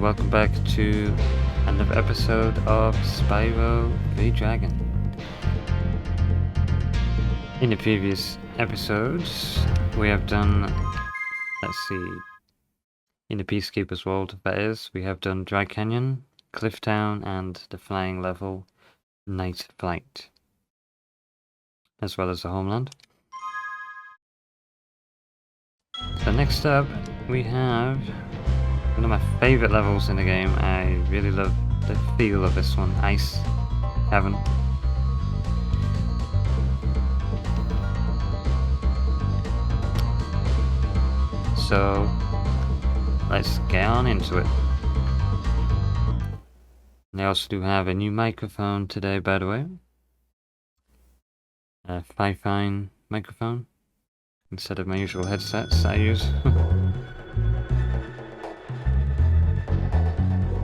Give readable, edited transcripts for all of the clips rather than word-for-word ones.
welcome back to another episode of Spyro the Dragon. In the previous episodes, we have done, let's see, in the Peacekeeper's World, that is, we have done Dry Canyon, Cliff Town, and the flying level, Night Flight, as well as the Homeland. So next up, we have one of my favourite levels in the game. I really love the feel of this one, Ice Cavern. So let's get on into it. And I also do have a new microphone today, by the way. A Fine microphone instead of my usual headsets I use.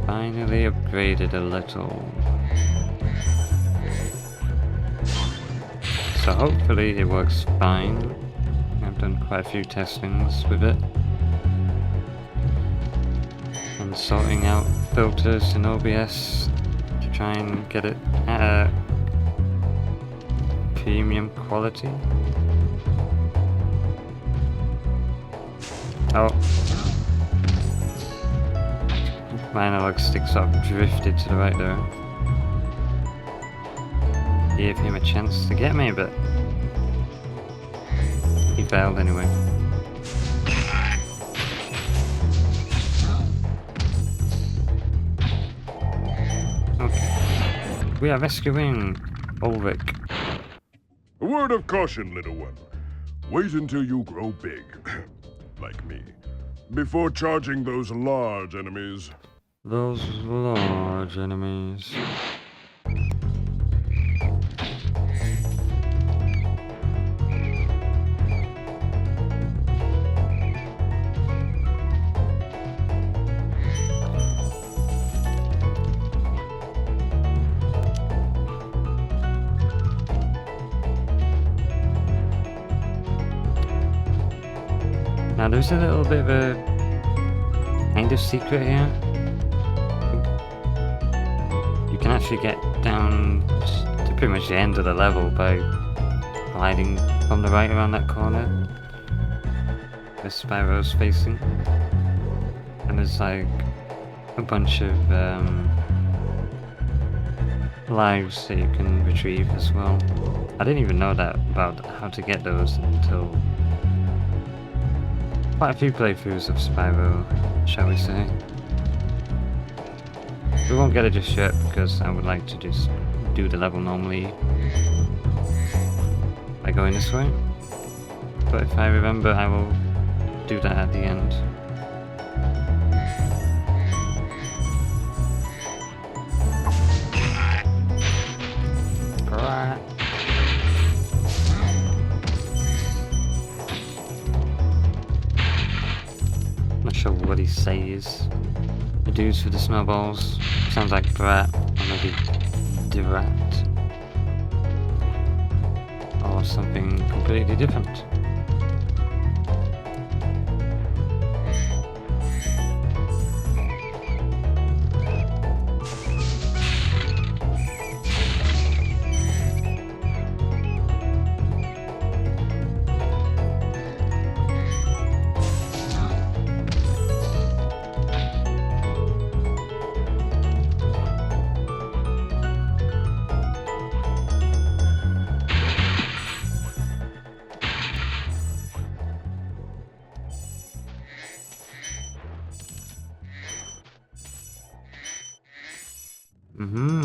Finally upgraded a little. So hopefully it works fine. I've done quite a few testings with it. And sorting out filters in OBS to try and get it at a premium quality. Oh. My analog stick sort of drifted to the right there. Gave him a chance to get me, but he failed anyway. Okay. We are rescuing Ulrich. A word of caution, little one. Wait until you grow big, like me, before charging those large enemies. Those large enemies. Now there's a little bit of a kind of secret here. You can actually get down to pretty much the end of the level by gliding from the right around that corner where Spyro's facing. And there's like a bunch of lives that you can retrieve as well. I didn't even know that about how to get those until quite a few playthroughs of Spyro, shall we say. We won't get it just yet because I would like to just do the level normally by going this way. But if I remember, I will do that at the end. Not sure what he says. The dudes with the snowballs. Sounds like Brat, or maybe Drat. Or something completely different.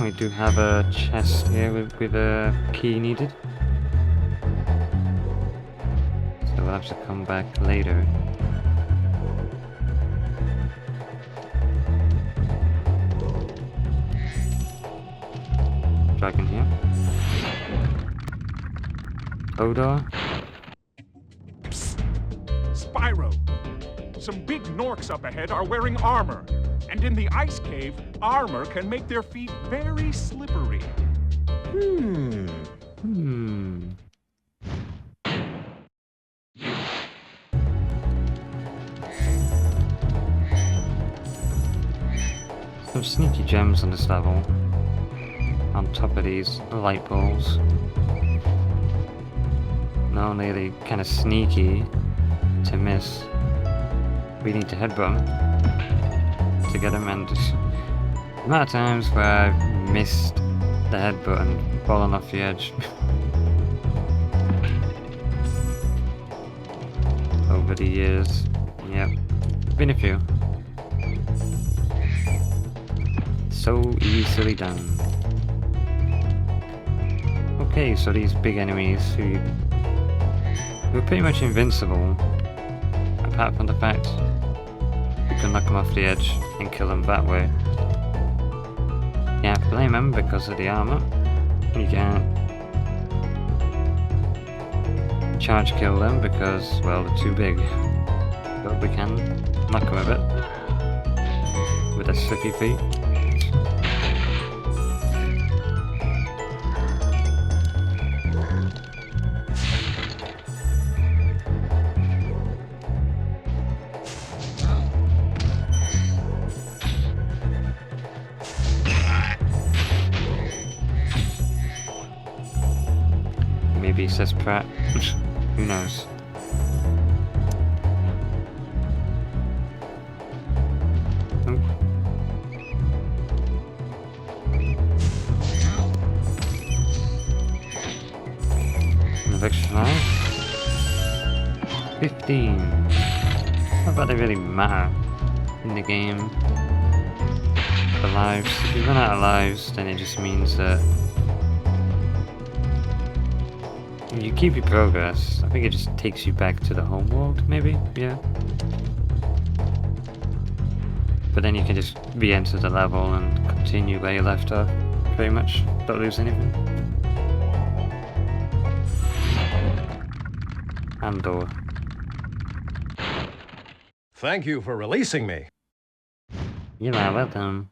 We do have a chest here with a key needed. So we'll have to come back later. Dragon here. Odor. Psst. Spyro! Some big Norks up ahead are wearing armor. And in the ice cave, armor can make their feet very slippery. some sneaky gems on this level. On top of these light poles. Not only are they kind of sneaky to miss, we need to headbutt them to get them, and just the amount of times where I've missed the headbutt and fallen off the edge. Over the years. Yep. Been a few. So easily done. Okay, so these big enemies who are pretty much invincible, apart from the fact you can knock them off the edge and kill them that way. Can't blame them because of the armor. You can't charge kill them because, well, they're too big. But we can knock them a bit with their slippy feet. Maybe he says Pratt. Who knows? Oh. Another extra life. 15. Not that they really matter in the game. The lives. If you run out of lives, then it just means that you keep your progress. I think it just takes you back to the home world, maybe? Yeah. But then you can just re-enter the level and continue where you left off. Pretty much. Don't lose anything. And door. Thank you for releasing me. You're welcome.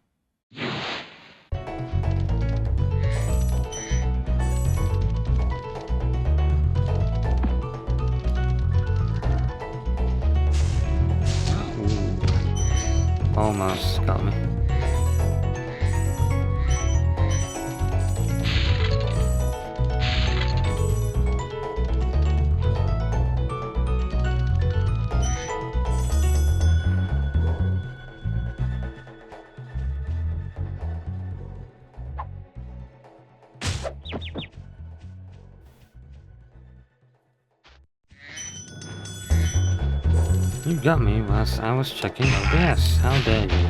Almost got me. You got me whilst I was checking OBS. How dare you?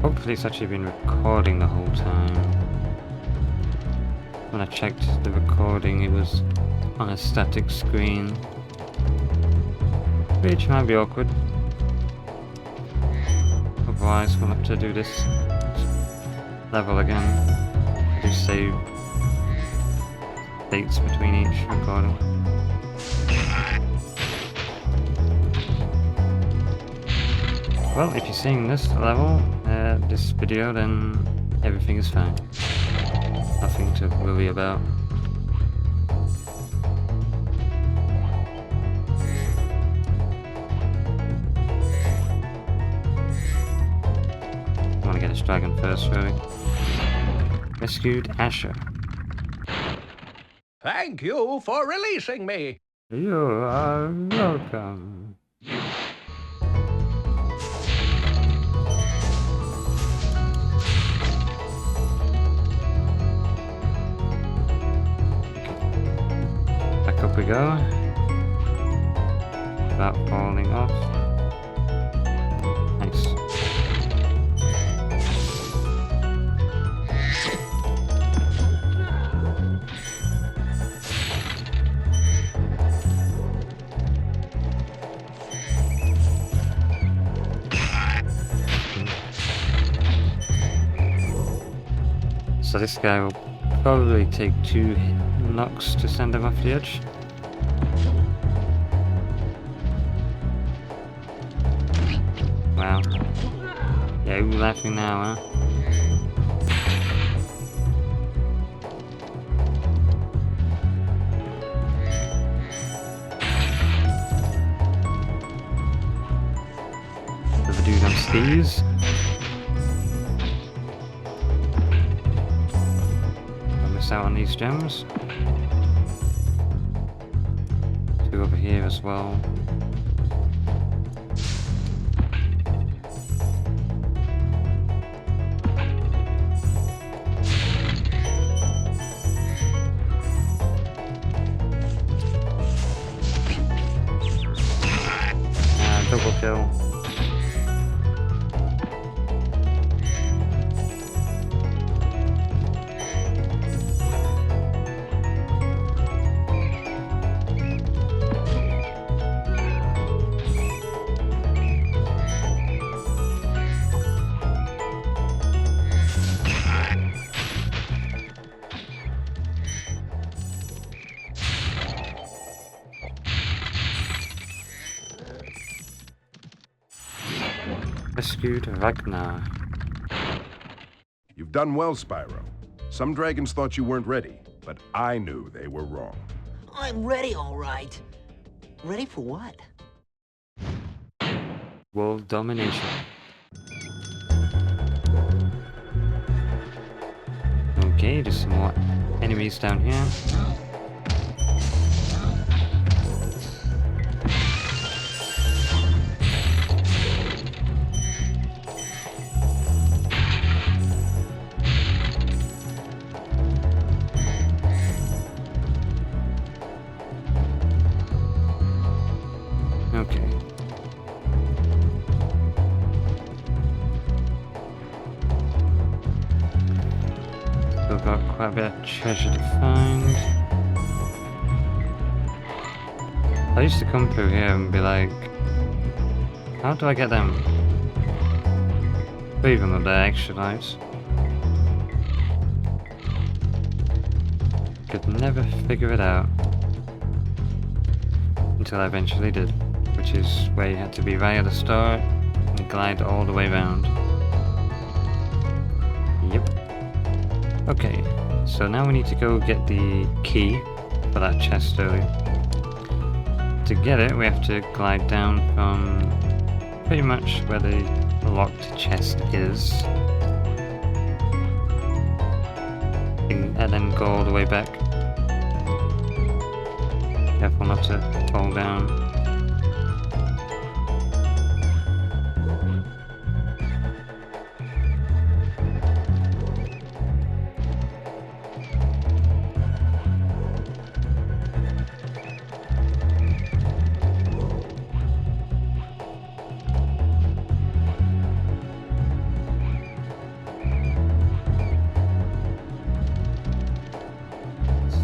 Hopefully it's actually been recording the whole time. When I checked the recording, it was on a static screen, which might be awkward. Otherwise, we'll have to do this level again. Just save dates between each recording. Well, if you're seeing this level, this video, then everything is fine. Nothing to worry about. I want to get this dragon first, really. Rescued Asher. Thank you for releasing me. You are welcome. Back up we go. Without falling off. Nice. So this guy will probably take 2 knocks to send him off the edge. Wow. Yeah, you laughing now, huh? dude on skis. Don't miss out on these gems. 2 over here as well. Double kill. Rescued Ragnar. You've done well, Spyro. Some dragons thought you weren't ready, but I knew they were wrong. I'm ready, all right. Ready for what? World domination. Okay, just some more enemies down here. Okay. Still got quite a bit of treasure to find. I used to come through here and be like, how do I get them? 3 of them are there, extra lives. Could never figure it out. Until I eventually did. Which is where you had to be right at the start and glide all the way around. Yep. Okay, so now we need to go get the key for that chest earlier. To get it, we have to glide down from pretty much where the locked chest is. And then go all the way back. Careful not to fall down.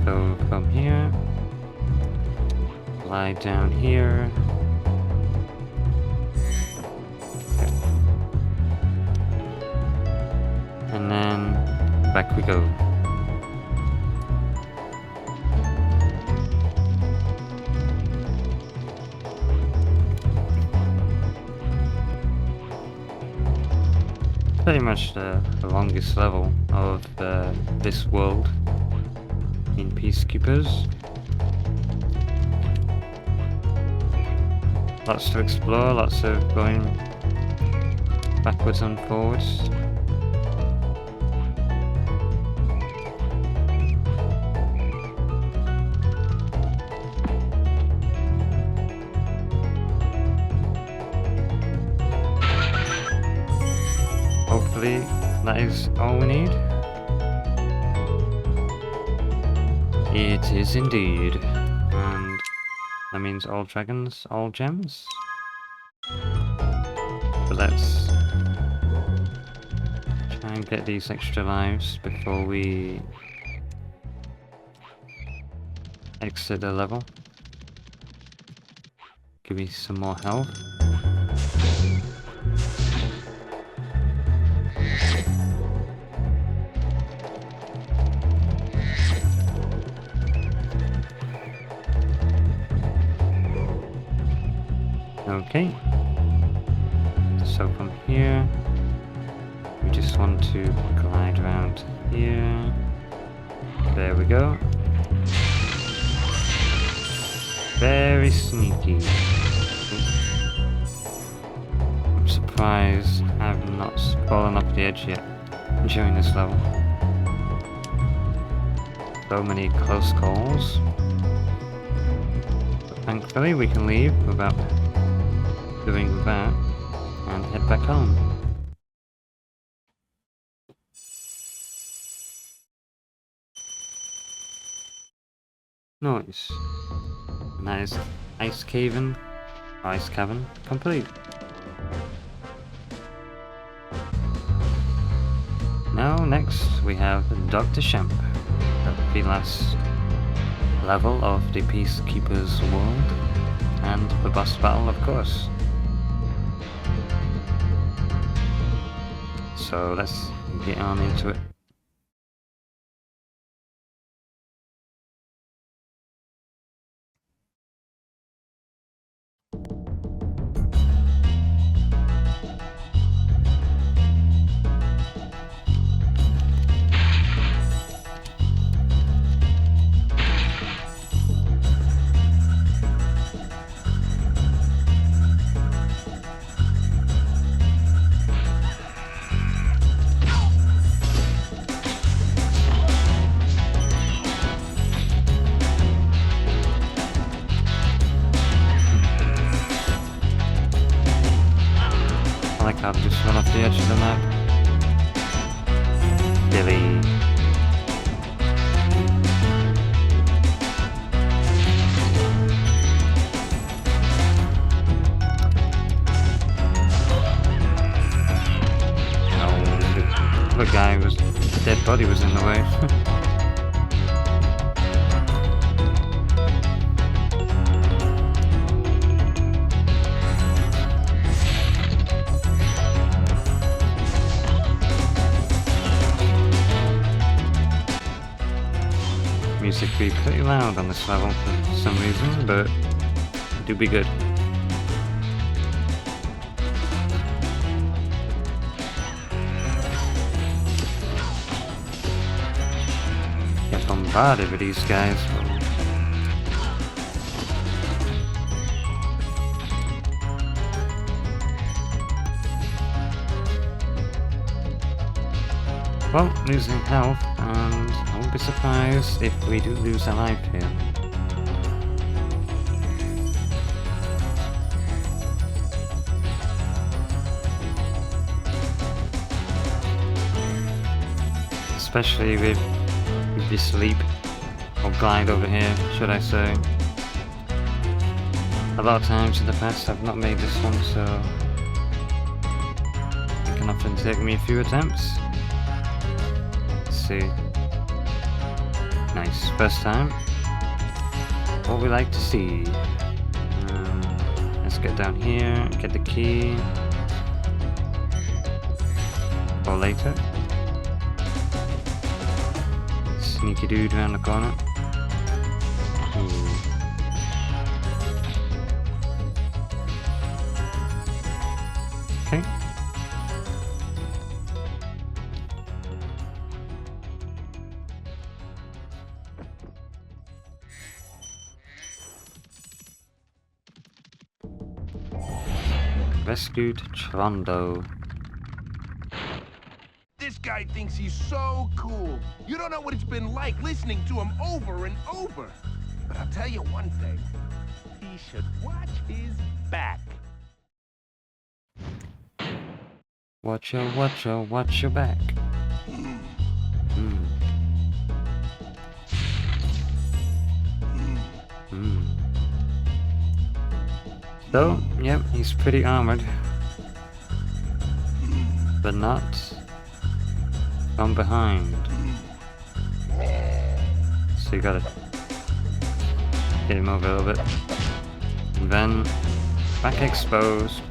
So from here, lie down here. Okay. And then back we go. Pretty much the longest level of this world in Peacekeepers. Lots to explore, lots of going backwards and forwards. Hopefully that is all we need. It is indeed. And that means all dragons, all gems. But let's try and get these extra lives before we exit the level. Give me some more health. Okay, so from here, we just want to glide around here. There we go. Very sneaky. I'm surprised surprised I've not fallen off the edge yet during this level. So many close calls. But thankfully we can leave without doing that and head back home. Nice. And that is Ice Cavern complete. Now next we have Dr. Shemp, the last level of the Peacekeeper's world, and the boss battle of course. So let's get on into it. I'll just run off the edge of the map. Billy. Oh, the guy was, the dead body was in the way. Music be pretty loud on this level for some reason, but do be good. Get bombarded with these guys. Well, losing health, and I won't be surprised if we do lose a life here. Especially with this leap, or glide over here, should I say. A lot of times in the past I've not made this one, so it can often take me a few attempts. See. Nice. First time. What we like to see. Let's get down here, get the key. Or later. Sneaky dude around the corner. Ooh. Okay. Rescued Trondo. This guy thinks he's so cool. You don't know what it's been like listening to him over and over. But I'll tell you one thing. He should watch his back. Watch your back. So, yep, he's pretty armored. But not from behind. So you gotta get him over a little bit. And then, back exposed.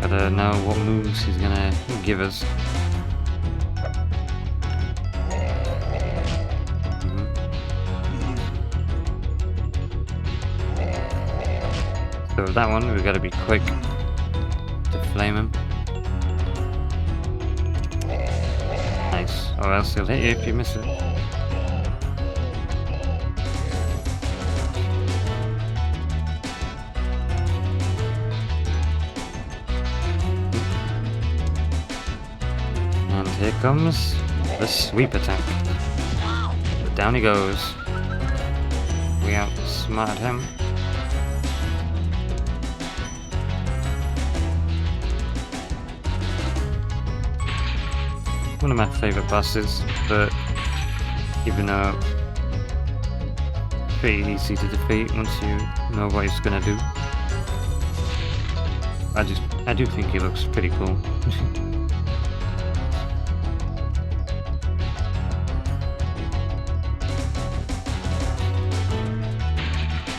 Gotta know what moves he's gonna give us. So with that one, we've got to be quick to flame him. or else he'll hit you if you miss it. And here comes the sweep attack. But down he goes. We outsmarted him. One of my favourite bosses, but even though pretty easy to defeat once you know what he's gonna do. I do think he looks pretty cool.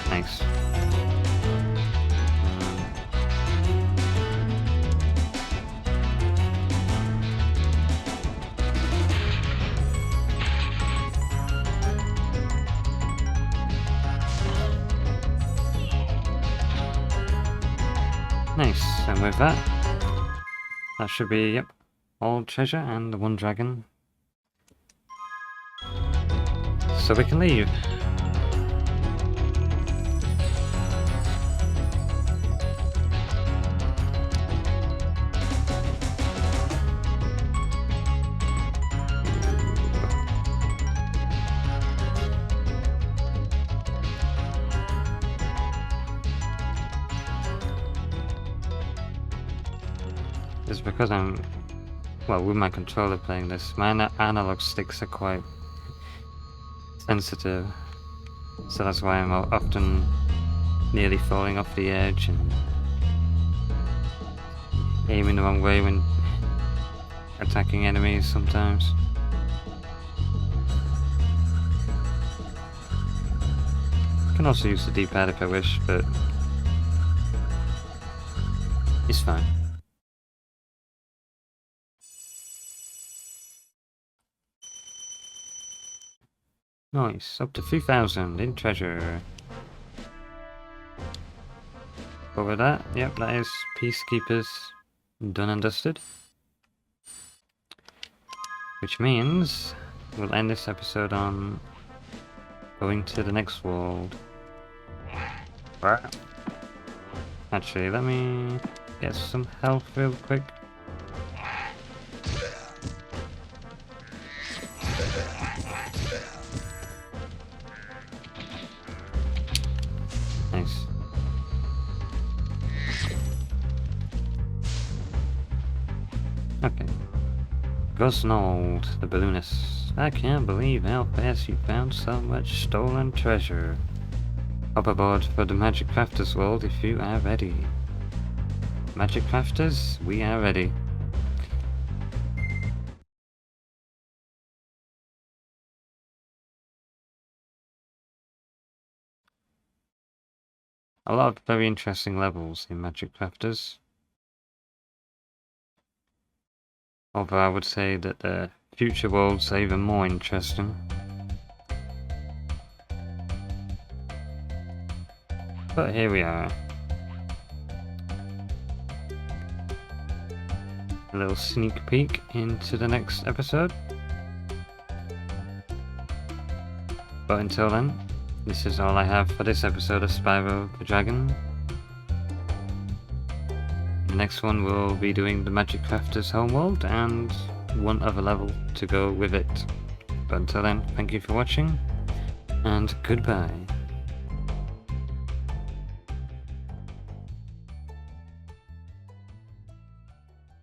Nice. Nice, and with that should be, yep, all treasure and the one dragon. So we can leave. It's because I'm, well, with my controller playing this, my analog sticks are quite sensitive, so that's why I'm often nearly falling off the edge and aiming the wrong way when attacking enemies sometimes. I can also use the D-pad if I wish, but it's fine. Nice, up to 3,000 in treasure. Over that, yep, that is Peacekeepers done and dusted. Which means we'll end this episode on going to the next world. Actually, let me get some health real quick. Nice. Okay. Gosnold, the balloonist. I can't believe how fast you found so much stolen treasure. Hop aboard for the Magic Crafters world if you are ready. Magic Crafters, we are ready. A lot of very interesting levels in Magic Crafters. Although I would say that the future worlds are even more interesting. But here we are. A little sneak peek into the next episode. But until then, this is all I have for this episode of Spyro the Dragon. The next one will be doing the Magic Crafters homeworld and one other level to go with it. But until then, thank you for watching, and goodbye.